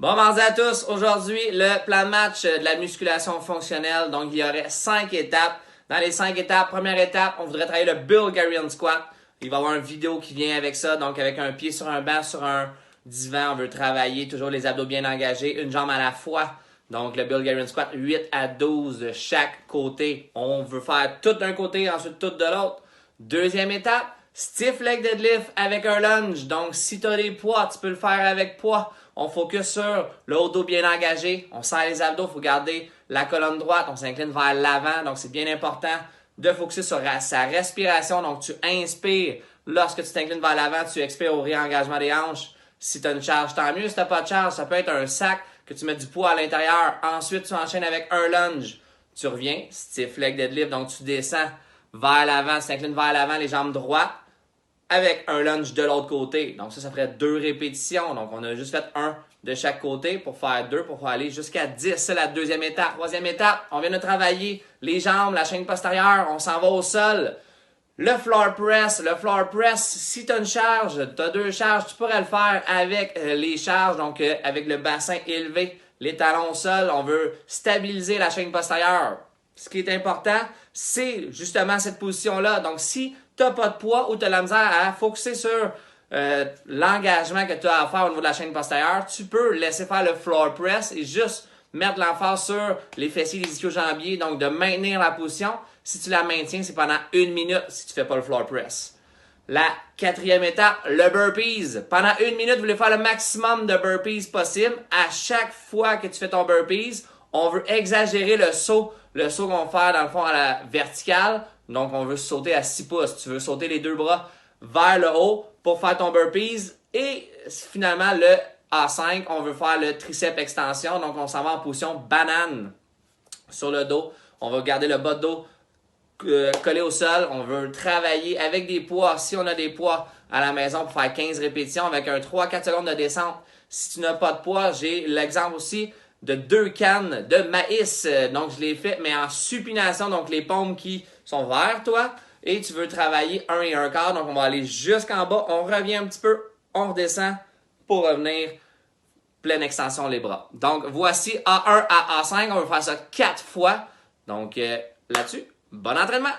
Bon mardi à tous. Aujourd'hui, le plan de match de la musculation fonctionnelle. Donc, il y aurait 5 étapes. Dans les 5 étapes, première étape, on voudrait travailler le Bulgarian Squat. Il va y avoir une vidéo qui vient avec ça. Donc, avec un pied sur un banc, sur un divan, on veut travailler toujours les abdos bien engagés, une jambe à la fois. Donc, le Bulgarian Squat, 8 à 12 de chaque côté. On veut faire tout d'un côté, ensuite tout de l'autre. Deuxième étape, stiff leg deadlift avec un lunge. Donc, si tu as des poids, tu peux le faire avec poids. On focus sur le haut dos bien engagé. On serre les abdos, il faut garder la colonne droite. On s'incline vers l'avant. Donc, c'est bien important de focuser sur sa respiration. Donc, tu inspires. Lorsque tu t'inclines vers l'avant, tu expires au réengagement des hanches. Si tu as une charge, tant mieux. Si tu n'as pas de charge, ça peut être un sac que tu mets du poids à l'intérieur. Ensuite, tu enchaînes avec un lunge. Tu reviens, stiff leg deadlift. Donc, tu descends vers l'avant, tu t'inclines vers l'avant, les jambes droites, avec un lunge de l'autre côté. Donc ça ferait 2 répétitions. Donc on a juste fait 1 de chaque côté pour faire 2, pour aller jusqu'à 10. C'est la deuxième étape. Troisième étape, on vient de travailler les jambes, la chaîne postérieure, on s'en va au sol. Le floor press, si tu as une charge, tu as 2 charges, tu pourrais le faire avec les charges, donc avec le bassin élevé, les talons au sol. On veut stabiliser la chaîne postérieure. Ce qui est important, c'est justement cette position-là. Donc, si tu n'as pas de poids ou tu as la misère à focuser sur l'engagement que tu as à faire au niveau de la chaîne postérieure, tu peux laisser faire le floor press et juste mettre l'emphase sur les fessiers, les ischio-jambiers, donc de maintenir la position. Si tu la maintiens, c'est pendant 1 minute si tu ne fais pas le floor press. La quatrième étape, le burpees. Pendant 1 minute, vous voulez faire le maximum de burpees possible. À chaque fois que tu fais ton burpees, on veut exagérer le saut. Le saut qu'on va faire dans le fond à la verticale. Donc, on veut sauter à 6 pouces. Tu veux sauter les 2 bras vers le haut pour faire ton burpees. Et finalement, le A5, on veut faire le triceps extension. Donc, on s'en va en position banane sur le dos. On va garder le bas de dos collé au sol. On veut travailler avec des poids. Si on a des poids à la maison pour faire 15 répétitions avec un 3-4 secondes de descente. Si tu n'as pas de poids, j'ai l'exemple aussi de 2 cannes de maïs. Donc, je l'ai fait, mais en supination. Donc, les paumes qui sont vers toi. Et tu veux travailler 1 et 1/4. Donc, on va aller jusqu'en bas. On revient un petit peu. On redescend pour revenir pleine extension les bras. Donc, voici A1 à A5. On va faire ça 4 fois. Donc, là-dessus, bon entraînement!